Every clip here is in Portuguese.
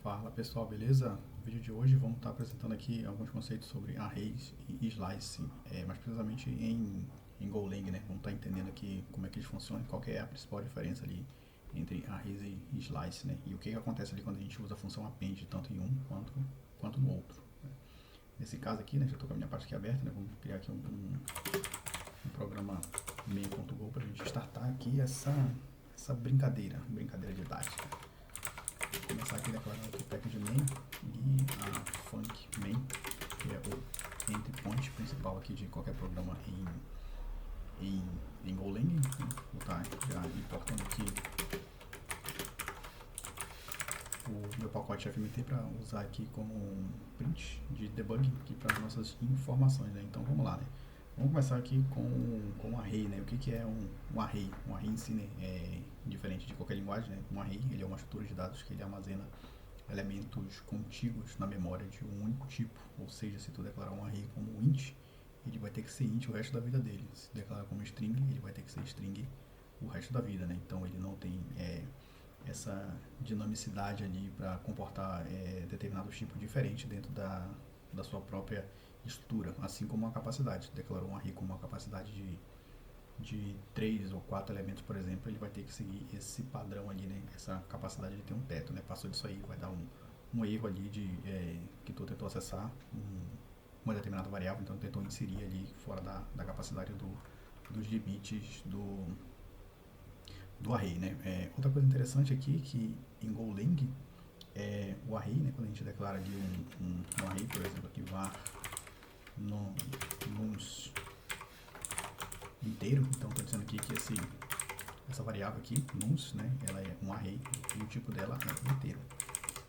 Fala pessoal, beleza? No vídeo de hoje vamos estar apresentando aqui alguns conceitos sobre arrays e slice, mais precisamente em Golang, né? Vamos estar entendendo aqui como é que eles funcionam, qual que é a principal diferença ali entre arrays e slice, né? E o que acontece ali quando a gente usa a função append, tanto em um quanto no outro. Nesse caso aqui, né, já estou com a minha parte aqui aberta, né? Vamos criar aqui um programa main.go para a gente startar aqui essa brincadeira didática. Vou começar aqui declarando aqui o package main e a func main, que é o endpoint principal aqui de qualquer programa em Golang, né? Vou estar já importando aqui o meu pacote FMT para usar aqui como um print de debug aqui para as nossas informações, né? Então vamos lá, né? Vamos começar aqui com um array, né? O que é um array? Um array em si, né, é diferente de qualquer linguagem, né? Um array, ele é uma estrutura de dados que ele armazena elementos contíguos na memória de um único tipo. Ou seja, se tu declarar um array como int, ele vai ter que ser int o resto da vida dele. Se declarar como string, ele vai ter que ser string o resto da vida, né? Então ele não tem essa dinamicidade ali para comportar determinados tipos diferentes dentro da sua própria estrutura, assim como a capacidade. Declarou um array com uma capacidade de 3 ou 4 elementos, por exemplo, ele vai ter que seguir esse padrão ali, né? Essa capacidade de ter um teto, né? Passou disso aí, vai dar um erro ali que tu tentou acessar uma determinada variável, então tentou inserir ali fora da capacidade dos limites do array, né? Outra coisa interessante aqui que em Golang o array, né? Quando a gente declara ali um array, por exemplo, aqui var nums inteiro, então estou dizendo aqui que essa variável aqui, nums, né, ela é um array e o tipo dela é inteiro.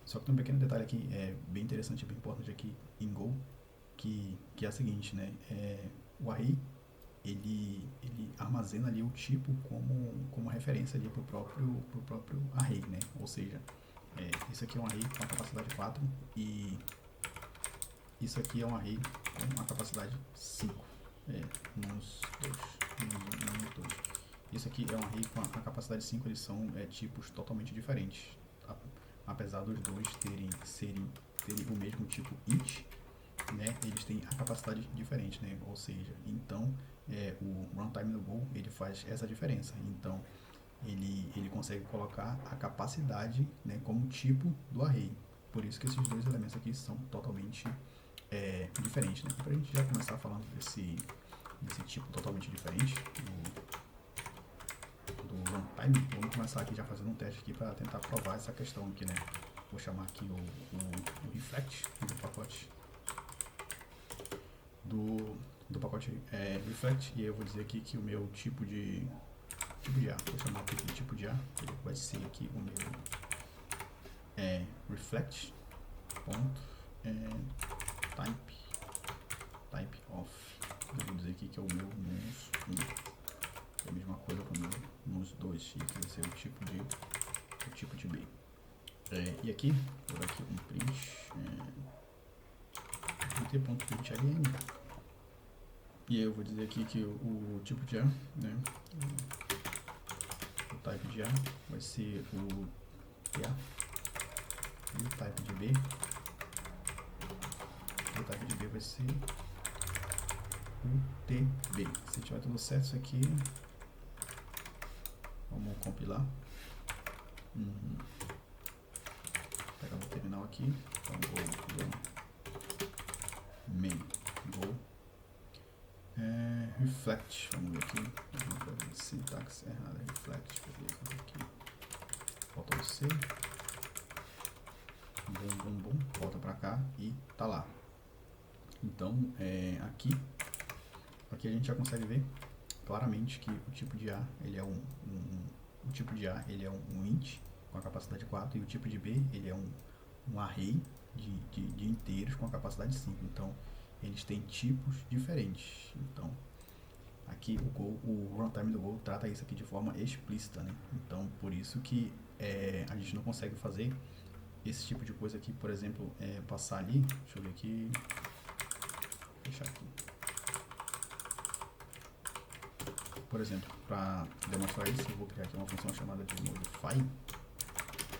Só que tem um pequeno detalhe aqui, bem interessante, bem importante aqui em Go, que é o seguinte, né, o array, ele armazena ali o tipo como referência ali pro próprio array, né, ou seja, isso aqui é um array com a capacidade 4 e isso aqui é um array com a capacidade 5, nos dois. Isso aqui é um array com a capacidade 5, eles são tipos totalmente diferentes, apesar dos dois terem o mesmo tipo int, né, eles têm a capacidade diferente, né, ou seja, então o runtime do Go ele faz essa diferença, então ele consegue colocar a capacidade, né, como tipo do array, por isso que esses dois elementos aqui são totalmente diferentes, né. Para a gente já começar falando desse tipo totalmente diferente do runtime, vamos começar aqui já fazendo um teste aqui para tentar provar essa questão aqui, né. Vou chamar aqui o reflect do pacote do pacote reflect, e eu vou dizer aqui que o meu tipo de A, vou chamar aqui de tipo de A, ele vai ser aqui o meu reflect ponto type of, eu vou dizer aqui que é o meu nums 1, é a mesma coisa para o meu nums 2, e que vai ser o tipo de B. E aqui, vou dar aqui um print nt.println, e aí eu vou dizer aqui que o tipo de A, né, o type de A vai ser o TA, e o type de B, vai ser o TB. Se tiver tudo certo isso aqui, vamos compilar. Pegar o terminal aqui, então go main go reflect, vamos ver aqui, sintaxe errada, reflect, beleza, aqui falta o C, bum, volta pra cá e tá lá. Então aqui a gente já consegue ver claramente que o tipo de A ele é o tipo de A ele é um int com a capacidade 4, e o tipo de B ele é um array de inteiros com a capacidade 5. Então eles têm tipos diferentes. Então aqui o runtime do Go trata isso aqui de forma explícita, né? Então por isso que a gente não consegue fazer esse tipo de coisa aqui, por exemplo, passar ali, deixa eu ver aqui, fechar aqui. Por exemplo, para demonstrar isso, eu vou criar aqui uma função chamada de modify,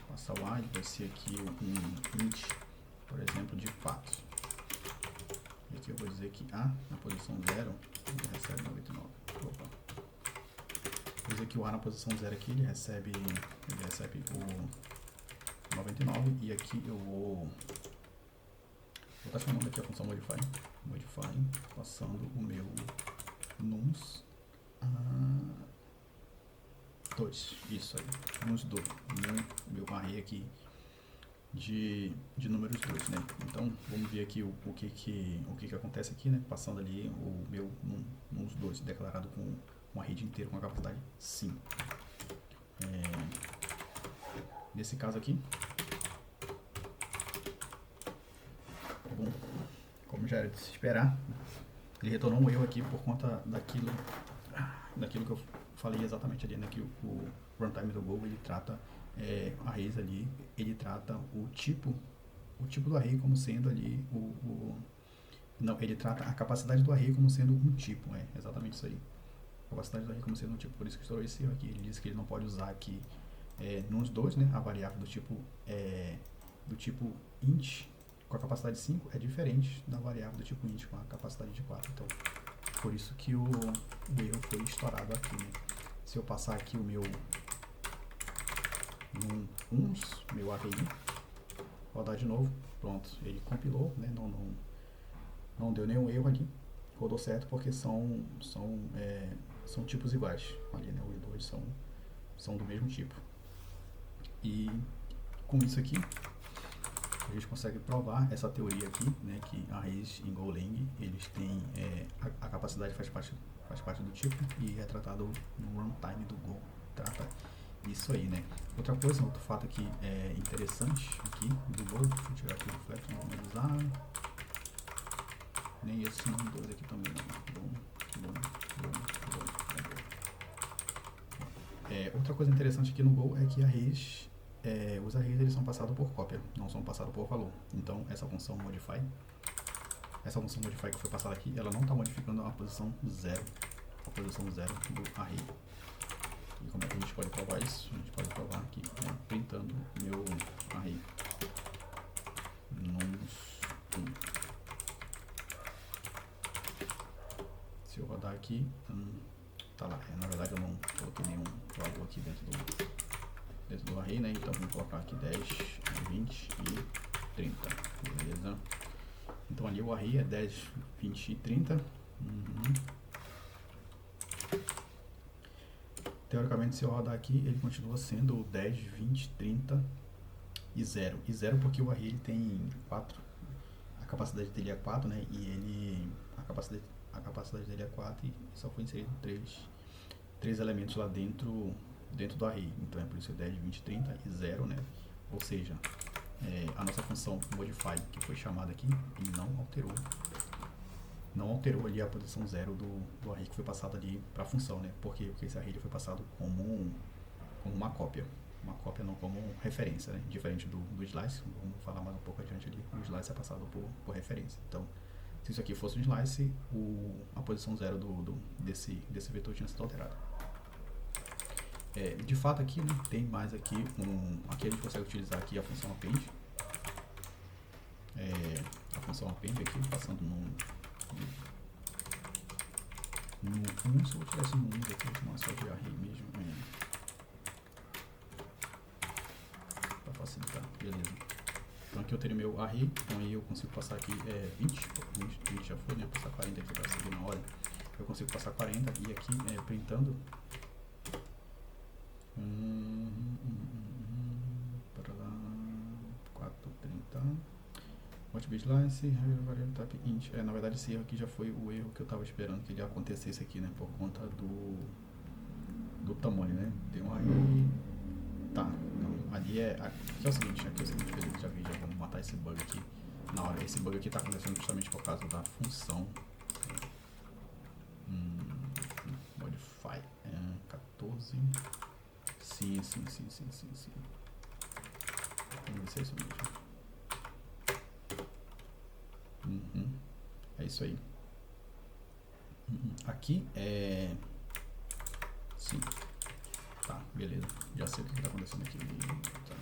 passar o A, ele vai ser aqui um int, por exemplo, de 4. E aqui eu vou dizer que A, na posição 0, ele recebe 99. Opa. Vou dizer que o A na posição 0 aqui, ele recebe o 99. E aqui eu vou estar chamando aqui a função modify, passando o meu nums a 2. Isso aí, nums 2. Meu array aqui de números 2, né? Então, vamos ver aqui o que acontece aqui, né? Passando ali o meu nums 2 declarado com um array inteiro com a capacidade 5. Nesse caso aqui, bom, como já era de se esperar, ele retornou um erro aqui por conta daquilo que eu falei exatamente ali, né? Que o runtime do Go, ele trata arrays ali, ele trata o tipo do array como sendo ali não, ele trata a capacidade do array como sendo um tipo, exatamente isso aí. A capacidade do array como sendo um tipo, por isso que estourou esse erro aqui. Ele diz que ele não pode usar aqui nos 2, né? A variável do tipo int com a capacidade 5 é diferente da variável do tipo int com a capacidade de 4. Então, por isso que o erro foi estourado aqui, né? Se eu passar aqui o meu meu array, rodar de novo, pronto, ele compilou, né? Não deu nenhum erro ali, rodou certo porque são tipos iguais ali, né? Os dois são do mesmo tipo. E com isso aqui a gente consegue provar essa teoria aqui, né? Que arrays em Golang, eles têm a capacidade faz parte do tipo e é tratado no runtime do Go, trata isso aí, né? Outra coisa, outro fato aqui interessante aqui do Go, deixa eu tirar aqui o flex, não vou usar, nem esse nome 2 aqui também não. Outra coisa interessante aqui no Go é que os arrays eles são passados por cópia, não são passados por valor. Então essa função modify que foi passada aqui, ela não está modificando a posição 0 do array. E como é que a gente pode provar isso? A gente pode provar aqui, printando meu array nums1. Se eu rodar aqui, tá lá. Na verdade eu não coloquei nenhum valor aqui dentro do array, né? Então vamos colocar aqui 10, 20 e 30, beleza? Então ali o array é 10, 20 e 30. Teoricamente, se eu rodar aqui, ele continua sendo 10, 20, 30 e 0. E 0 porque o array ele tem 4. A capacidade dele é 4, né? E a capacidade dele é 4 e só foi inserido 3 elementos lá dentro do array. Então é por isso 10, 20, 30 e 0, né? Ou seja, a nossa função modify que foi chamada aqui, ele não alterou ali a posição 0 do array que foi passado ali para a função, né? Por quê? Porque esse array foi passado como uma cópia não como referência, né? Diferente do slice, vamos falar mais um pouco adiante ali, o slice é passado por referência. Então, se isso aqui fosse um slice, a posição 0 desse vetor tinha sido alterada. De fato aqui, né, tem mais aqui, aqui a gente consegue utilizar aqui a função append, aqui, passando no se eu tivesse um aqui, vou chamar só de array mesmo, para facilitar, beleza. Então aqui eu teria meu array, então aí eu consigo passar aqui 20 já foi, né, passar 40 aqui para seguir na hora, eu consigo passar 40 e aqui printando, para lá, 430, multibit slice, variable type int. Na verdade esse erro aqui já foi o erro que eu estava esperando que ele acontecesse aqui, né, por conta do tamanho, né, tem um array, tá, não, ali aqui é o seguinte, beleza, já vamos matar esse bug aqui na hora. Esse bug aqui está acontecendo justamente por causa da função modify 14. Sim. Vamos ver se é isso mesmo. É isso aí. Aqui sim. Tá, beleza. Já sei o que está acontecendo aqui. Tá.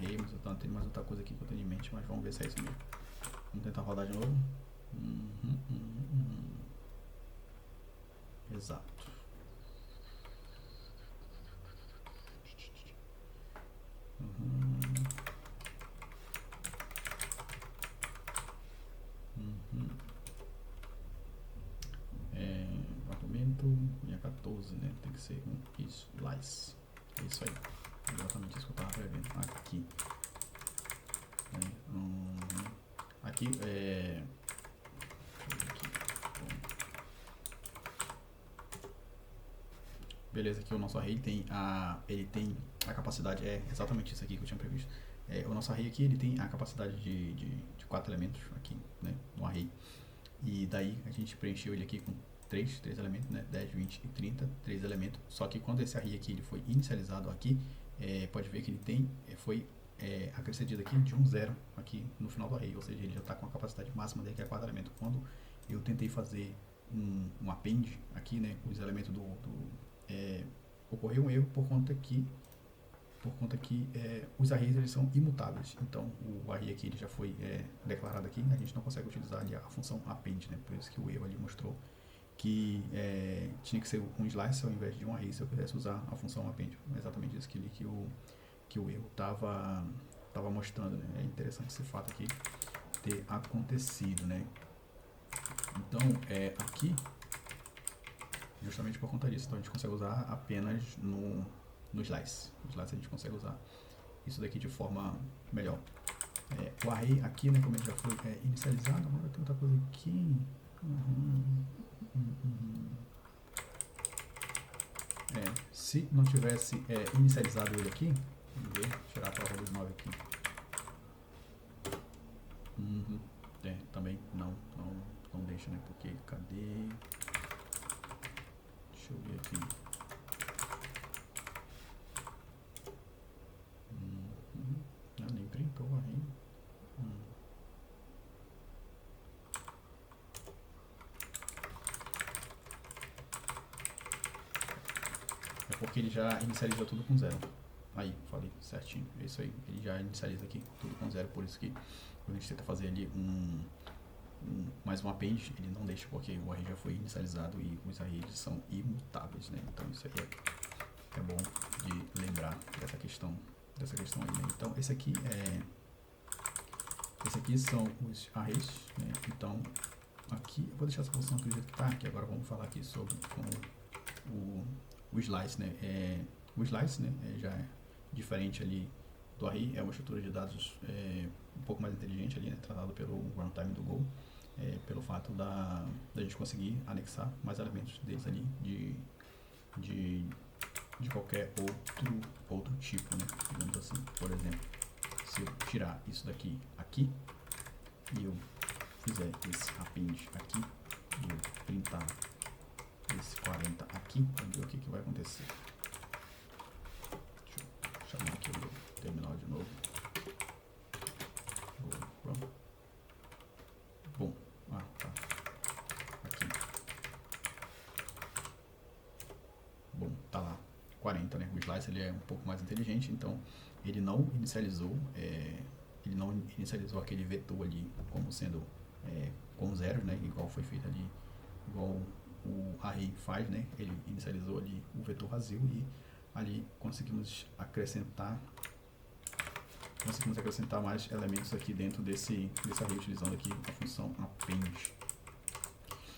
array, mas eu tenho mais outra coisa aqui que eu tenho em mente, mas vamos ver se é isso mesmo. Vamos tentar rodar de novo. Exato. Argumento linha 14, né? Tem que ser um slice. É isso aí. Exatamente isso que eu estava prevendo. Aqui. Aqui é. Beleza, aqui o nosso array ele tem a capacidade, exatamente isso aqui que eu tinha previsto. O nosso array aqui ele tem a capacidade de 4 elementos aqui, né, no array. E daí a gente preencheu ele aqui com 3 elementos, né, 10, 20 e 30, 3 elementos. Só que quando esse array aqui ele foi inicializado aqui, pode ver que ele foi acrescido aqui de 0 aqui no final do array, ou seja, ele já está com a capacidade máxima dele que é 4 elementos. Quando eu tentei fazer um append aqui, né, com os elementos ocorreu um erro por conta que os arrays eles são imutáveis. Então o array aqui ele já foi declarado aqui, a gente não consegue utilizar ali a função append, né? Por isso que o erro ali mostrou que tinha que ser um slice ao invés de um array se eu quisesse usar a função append. É exatamente isso que o erro estava mostrando, né? É interessante esse fato aqui ter acontecido, né? Então aqui justamente por conta disso. Então a gente consegue usar apenas no slice. No slice a gente consegue usar isso daqui de forma melhor. O array aqui, né, como ele já foi inicializado, agora tem outra coisa aqui. Se não tivesse inicializado ele aqui, vamos ver, tirar a prova dos 9 aqui. Também não deixa, né? Porque cadê? Deixa eu ver aqui. Nem printou o array. É porque ele já inicializa tudo com 0. Aí, falei certinho. É isso aí. Ele já inicializa aqui tudo com 0. Por isso que quando a gente tenta fazer ali mais um append, ele não deixa porque o array já foi inicializado e os arrays são imutáveis, né? Então isso aí é bom de lembrar dessa questão aí, né? Então esse aqui são os arrays, né? Então aqui eu vou deixar essa função aqui do jeito que está, que agora vamos falar aqui sobre o slice, né? O slice, né, já é diferente ali do array, é uma estrutura de dados um pouco mais inteligente ali, né, tratado pelo runtime do Go, pelo fato da gente conseguir anexar mais elementos deles ali de qualquer outro tipo, né, digamos assim. Por exemplo, se eu tirar isso daqui aqui e eu fizer esse append aqui e eu printar esse 40 aqui, vamos ver o que vai acontecer. Deixa eu chamar aqui o meu terminal de novo. Bom, tá. Aqui. Bom, tá lá. 40, né? O slice ele é um pouco mais inteligente, então ele não inicializou aquele vetor ali como sendo com zeros, né? Igual foi feito ali, igual o array faz, né? Ele inicializou ali o vetor vazio e ali conseguimos acrescentar mais elementos aqui dentro desse array utilizando aqui a função append.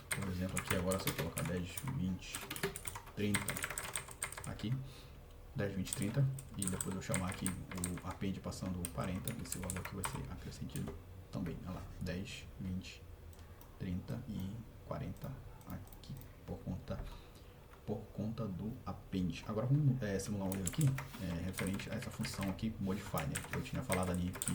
Por exemplo, aqui agora se eu colocar 10, 20, 30 aqui, 10, 20, 30 e depois eu chamar aqui o append passando 40, esse valor aqui vai ser acrescido também. Olha lá, 10, 20, 30 e 40 aqui por conta do append. Agora vamos simular um erro aqui referente a essa função aqui modify, né? Eu tinha falado ali que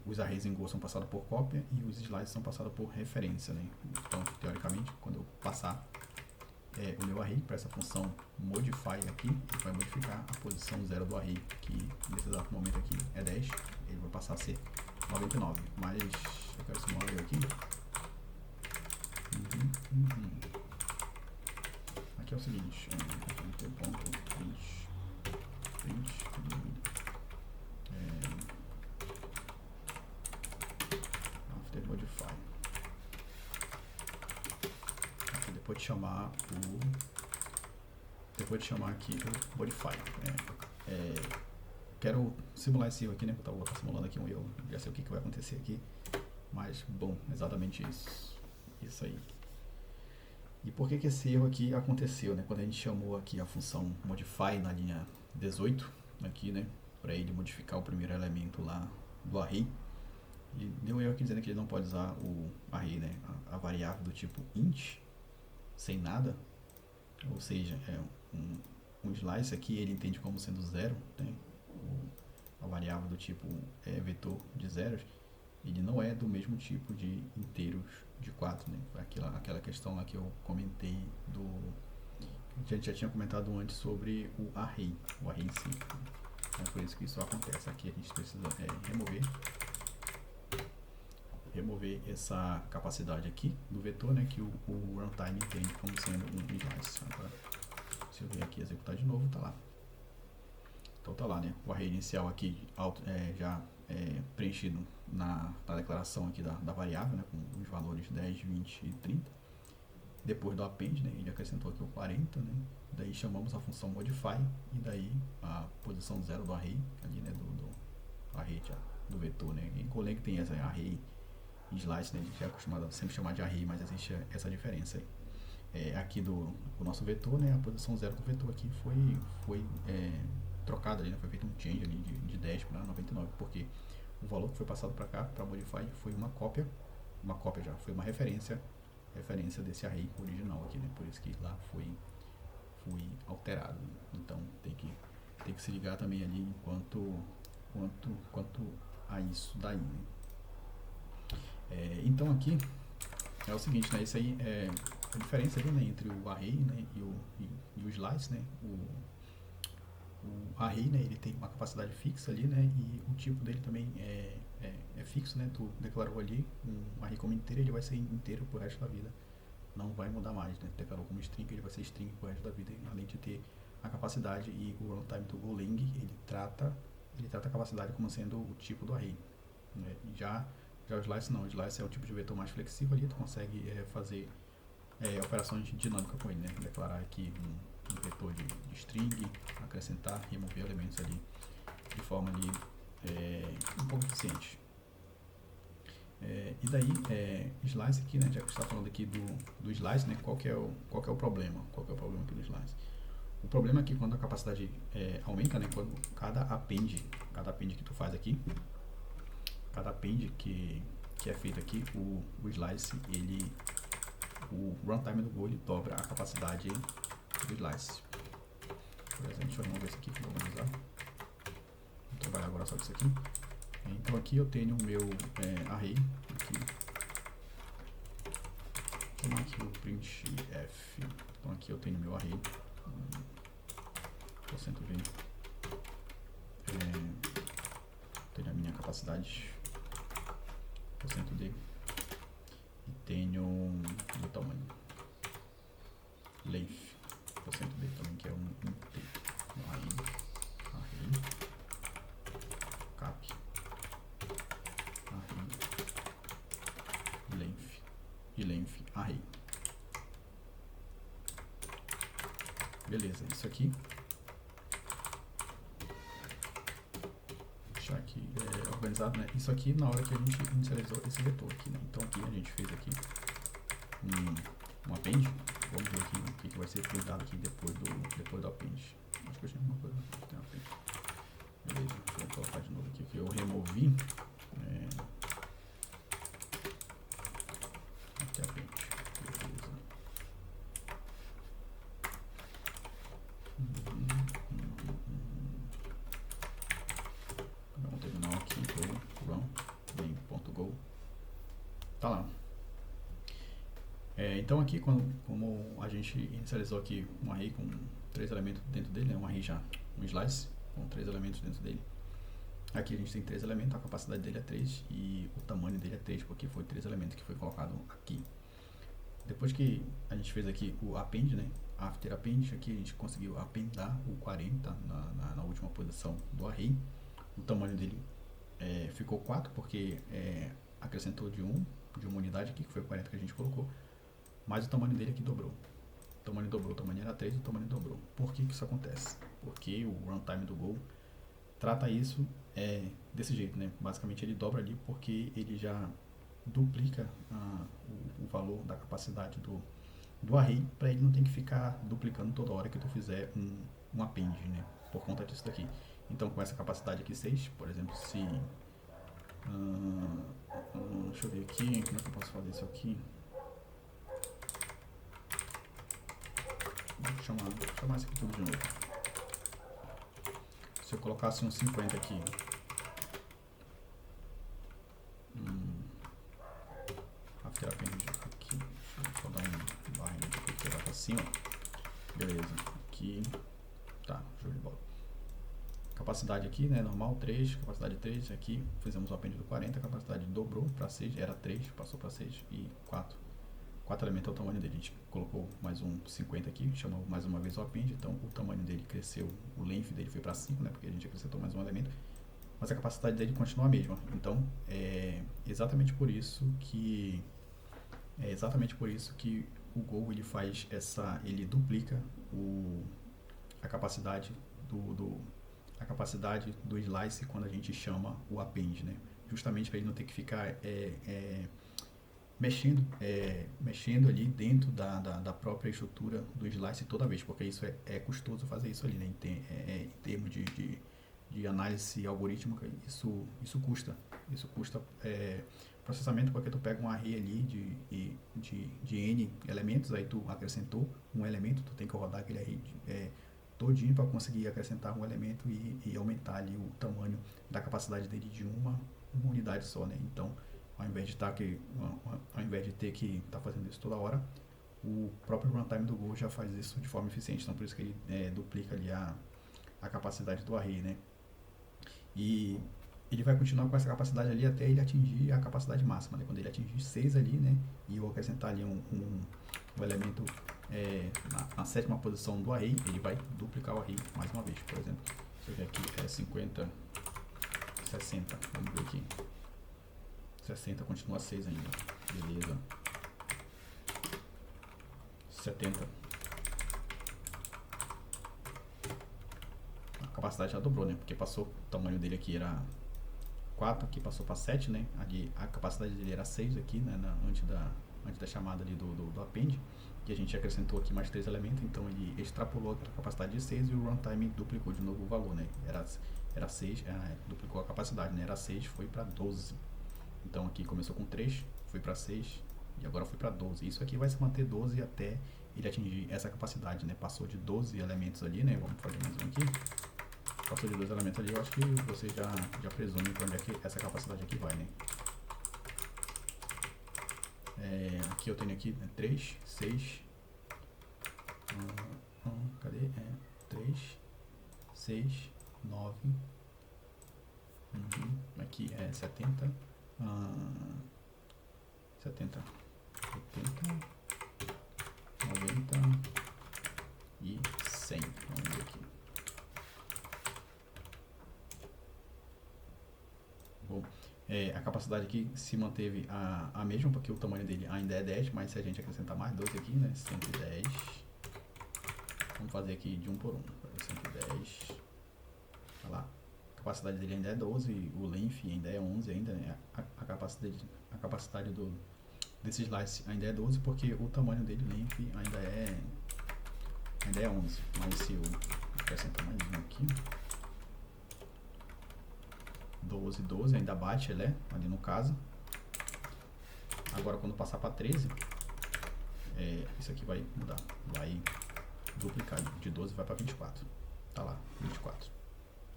os arrays em Go são passados por cópia e os slices são passados por referência, né? Então, teoricamente, quando eu passar o meu array para essa função modify aqui, ele vai modificar a posição 0 do array, que nesse exato momento aqui é 10, ele vai passar a ser 99, mas eu quero simular um erro aqui. Aqui é o seguinte, aqui no teu ponto print after modify. Aqui, depois de chamar aqui o modify. Quero simular esse erro aqui, né? Eu vou estar simulando aqui um erro, já sei o que vai acontecer aqui. Mas, bom, exatamente isso aí. E por que esse erro aqui aconteceu, né? Quando a gente chamou aqui a função modify na linha 18, aqui, né? Para ele modificar o primeiro elemento lá do array. E deu um erro aqui dizendo que ele não pode usar o array, né? A variável do tipo int, sem nada. Ou seja, um slice aqui ele entende como sendo zero, né? A variável do tipo vetor de zeros, ele não é do mesmo tipo de inteiros de 4, né? Aquela questão lá que eu comentei a gente já tinha comentado antes sobre o array em si. Então, por isso que isso acontece. Aqui a gente precisa remover essa capacidade aqui do vetor, né? Que o runtime entende como sendo um slice. Agora, se eu vir aqui executar de novo, tá lá. Então tá lá, né? O array inicial aqui já preenchido na declaração aqui da variável, né? Com os valores 10, 20 e 30. Depois do append, né? Ele acrescentou aqui o 40, né? Daí chamamos a função modify e daí a posição 0 do array, ali, né? Do array do vetor, né? Em Golang tem essa array e slice, né? A gente é acostumado a sempre chamar de array, mas existe essa diferença aí. Aqui do nosso vetor, né? A posição 0 do vetor aqui foi trocada ali, né? Foi feito um change ali de 10 para 99, porque o valor que foi passado para cá, para modify, foi uma cópia já, foi uma referência desse array original aqui, né? Por isso que lá foi alterado. Então tem que se ligar também ali quanto a isso daí, né? Então aqui é o seguinte, né? Isso aí é a diferença ali, né? Entre o array, né? e o slice, né? O array, né, ele tem uma capacidade fixa ali, né, e o tipo dele também é fixo, né, tu declarou ali um array como inteiro, ele vai ser inteiro pro resto da vida, não vai mudar mais, né, tu declarou como string, ele vai ser string pro resto da vida, além de ter a capacidade, e o runtime do Golang, ele trata a capacidade como sendo o tipo do array, né, e já o slice não, o slice é o tipo de vetor mais flexível ali, tu consegue fazer operações dinâmicas com ele, né, declarar aqui um vetor de string, acrescentar, remover elementos ali de forma ali um pouco eficiente. E daí, slice aqui, né, já que está falando aqui do slice, né, qual que é o problema? Qual que é o problema aqui do slice? O problema é que quando a capacidade aumenta, né, quando cada append que tu faz aqui, cada append que é feito aqui, o slice, o runtime do Go, ele dobra a capacidade do slice. Por exemplo, deixa eu remover isso aqui que eu vou organizar. Vou trabalhar agora só com isso aqui. Então aqui eu tenho o meu array. Aqui. Vou tomar aqui o printf. Então aqui eu tenho o meu array. %v. Tenho a minha capacidade. %d. E tenho o tamanho. Length. %d também, que é um inteiro. Array. Cap. Array. Length. E length array. Beleza, isso aqui. Deixar aqui organizado, né? Isso aqui na hora que a gente inicializou esse vetor aqui, né? Então aqui a gente fez aqui um append. Vamos ver aqui o que vai ser printado aqui depois do append. Acho que eu tinha alguma coisa que tem append. Beleza, deixa eu colocar de novo aqui que eu removi. Aqui append. Beleza. Vamos terminar aqui do run main.go. Tá lá. Então aqui, como a gente inicializou aqui um array com 3 elementos dentro dele, né, um array já, um slice com 3 elementos dentro dele. Aqui a gente tem 3 elementos, a capacidade dele é 3 e o tamanho dele é 3, porque foi 3 elementos que foi colocado aqui. Depois que a gente fez aqui o append, né, after append, aqui a gente conseguiu appendar o 40 na última posição do array. o tamanho dele ficou 4, porque acrescentou de uma unidade aqui, que foi o 40 que a gente colocou, mas o tamanho dele aqui dobrou. O tamanho dobrou, o tamanho era 3 e o tamanho dobrou. Por que isso acontece? Porque o runtime do Go trata isso desse jeito, né? Basicamente ele dobra ali porque ele já duplica o valor da capacidade do array, para ele não ter que ficar duplicando toda hora que tu fizer um append, né? Por conta disso daqui. Então com essa capacidade aqui 6, por exemplo, se deixa eu ver aqui, como é que eu posso fazer isso aqui? Vou chamar isso aqui tudo de novo. Se eu colocasse um 50 aqui, after append aqui, deixa eu só dar um barrinho aqui que vai pra cima. Beleza, aqui, tá, show de bola. Capacidade aqui, né, normal 3, capacidade 3, aqui fizemos o append do 40, a capacidade dobrou para 6, era 3, passou para 6 e 4. 4 elementos é o tamanho dele, a gente colocou mais um 50 aqui, chamou mais uma vez o append, então o tamanho dele cresceu, o length dele foi para 5, né, porque a gente acrescentou mais um elemento, mas a capacidade dele continua a mesma. Então é exatamente por isso que o Go ele faz ele duplica a capacidade do slice quando a gente chama o append, né? Justamente para ele não ter que ficar mexendo ali dentro da própria estrutura do slice toda vez, porque isso é custoso fazer isso ali, né? Em termos de análise algorítmica, isso custa processamento, porque tu pega um array ali de N elementos, aí tu acrescentou um elemento, tu tem que rodar aquele array todinho para conseguir acrescentar um elemento e aumentar ali o tamanho da capacidade dele de uma unidade só, né? Então, ao invés de ter que estar fazendo isso toda hora, o próprio runtime do Go já faz isso de forma eficiente. Então, por isso que ele duplica ali a capacidade do array, né? E ele vai continuar com essa capacidade ali até ele atingir a capacidade máxima, né? Quando ele atingir 6 ali, né? E eu acrescentar ali um elemento na 7ª posição do array, ele vai duplicar o array mais uma vez. Por exemplo, se eu ver aqui 50, 60, vamos ver aqui. 60 continua 6 ainda, beleza. 70. A capacidade já dobrou, né? Porque passou, o tamanho dele aqui era 4, aqui passou para 7, né? Ali a capacidade dele era 6 aqui, né? Antes da chamada ali do append, que a gente acrescentou aqui mais 3 elementos, então ele extrapolou a capacidade de 6 e o runtime duplicou de novo o valor, né? Era 6, duplicou a capacidade, né? Era 6, foi para 12. Então aqui começou com 3, foi para 6 e agora foi para 12. Isso aqui vai se manter 12 até ele atingir essa capacidade, né? Passou de 12 elementos ali, né? Vamos fazer mais um aqui. Passou de 2 elementos ali, eu acho que você já presume para onde é que essa capacidade aqui vai, né? Aqui eu tenho aqui 3, 6, cadê? 3, 6, 9, aqui é 70, 70, 80, 90 e 100. Vamos ver aqui. Bom, a capacidade aqui se manteve a mesma, porque o tamanho dele ainda é 10, mas se a gente acrescentar mais 12 aqui, né, 110, vamos fazer aqui de 1 por 1, 110, olha lá, a capacidade dele ainda é 12, o length ainda é 11, ainda, né, a capacidade desse slice ainda é 12, porque o tamanho dele, length, ainda é 11, mas se eu acrescentar mais um aqui, 12 ainda bate, ali no caso. Agora quando passar para 13, isso aqui vai mudar, vai duplicar, de 12 vai para 24, tá lá, 24,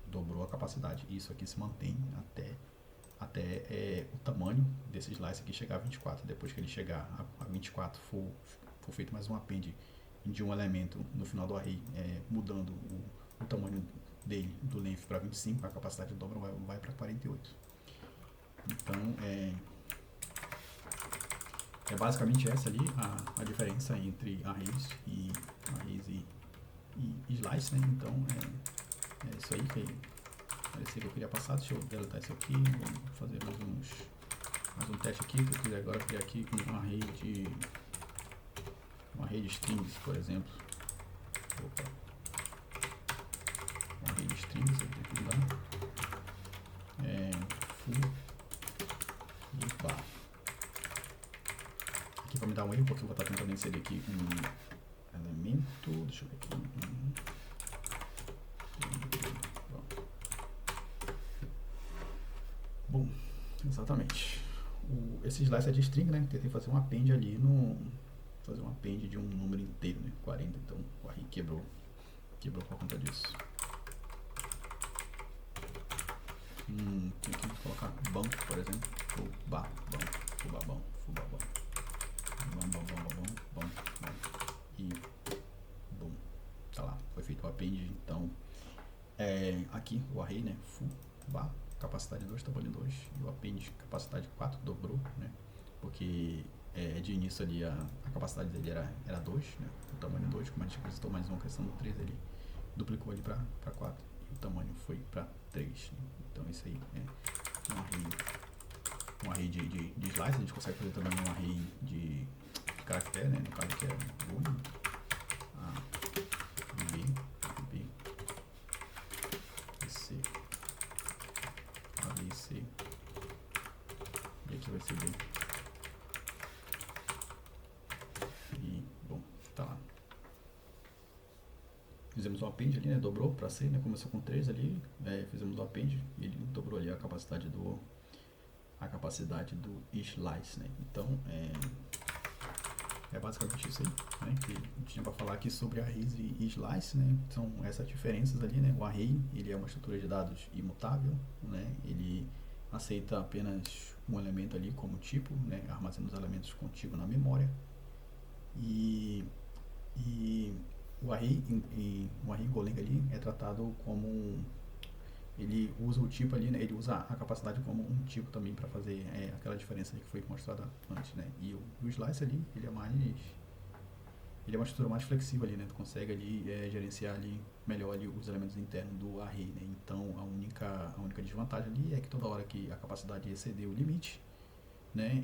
dobrou a capacidade, e isso aqui se mantém até o tamanho desse slice aqui chegar a 24, depois que ele chegar a 24, for feito mais um append de um elemento no final do array, mudando o tamanho dele, do length para 25, a capacidade dobra vai para 48. Então, é basicamente essa ali a diferença entre arrays e slice, né? Então, é isso aí Parecia que eu queria passar, deixa eu deletar isso aqui, vamos fazer mais um teste aqui, que eu quiser agora criar aqui um array de strings, por exemplo. Opa. Um array de strings aqui, lá. Full e bar. Aqui para me dar um erro, porque eu vou estar tentando inserir aqui um elemento, deixa eu ver aqui, bom, exatamente. Esse slice é de string, né? Tentei fazer um append ali fazer um append de um número inteiro, né? 40, então o array quebrou por conta disso. Tem que colocar banco, por exemplo, fubá, bom, e bom, tá lá, foi feito o append, então aqui o array, né, fubá, capacidade 2, tamanho 2, e o append, capacidade 4, dobrou, né, porque de início ali a capacidade dele era 2, né, o tamanho 2, como a gente acrescentou mais uma questão do 3, ele duplicou ali para 4, e o tamanho foi para 3, né? Então isso aí é um array de slice. A gente consegue fazer também um array de caractere, né, no caso que é boolean, A, B, C, A, B, C, e aqui vai ser B. E, bom, tá lá. Fizemos um append ali, né, dobrou para C, né, começou com 3 ali, fizemos o append e ele dobrou ali a capacidade do slice, né. Então, é basicamente isso aí, né, que a gente tinha para falar aqui sobre arrays e slice, né. São essas diferenças ali, né. O array, ele é uma estrutura de dados imutável, né, ele aceita apenas um elemento ali como tipo, né, armazena os elementos contigo na memória, e o array Golang ali é tratado como ele usa o tipo ali, né, ele usa a capacidade como um tipo também para fazer aquela diferença ali que foi mostrada antes, né, e o slice ali, ele é uma estrutura mais flexível ali, né, tu consegue ali gerenciar ali melhor ali os elementos internos do array, né, então a única desvantagem ali é que toda hora que a capacidade exceder o limite, né,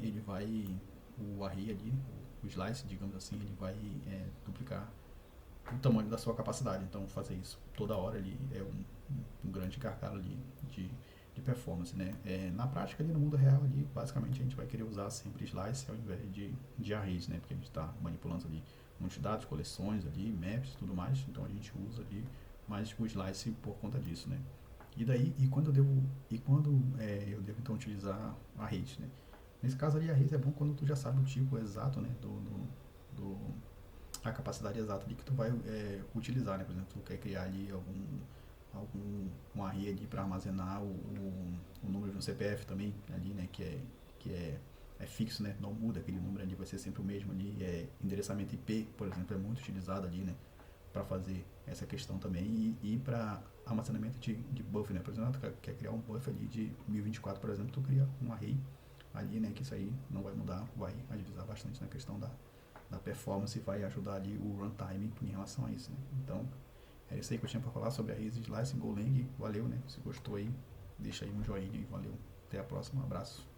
o array ali, o slice, digamos assim, ele vai duplicar o tamanho da sua capacidade, então fazer isso toda hora ali é um grande gargalo ali de performance, né. Na prática ali no mundo real ali, basicamente a gente vai querer usar sempre slice ao invés de arrays, né, porque a gente está manipulando ali muitos dados, coleções ali, maps, tudo mais, então a gente usa ali mais o slice por conta disso, né. Quando eu devo então utilizar arrays, né. Nesse caso ali, arrays é bom quando tu já sabe o tipo exato, né, a capacidade exata ali que tu vai utilizar, né? Por exemplo, tu quer criar ali um array ali para armazenar o número de um CPF também ali, né? Que é fixo, né? Não muda, aquele número ali vai ser sempre o mesmo ali. Endereçamento IP, por exemplo, é muito utilizado ali, né? Para fazer essa questão também e para armazenamento de buffer, né? Por exemplo, tu quer criar um buffer ali de 1024, por exemplo, tu cria um array ali, né? Que isso aí não vai mudar, vai agilizar bastante na questão da performance e vai ajudar ali o runtime em relação a isso, né? Então, é isso aí que eu tinha para falar sobre arrays e slice em Golang. Valeu, né? Se gostou aí, deixa aí um joinha e valeu. Até a próxima, um abraço.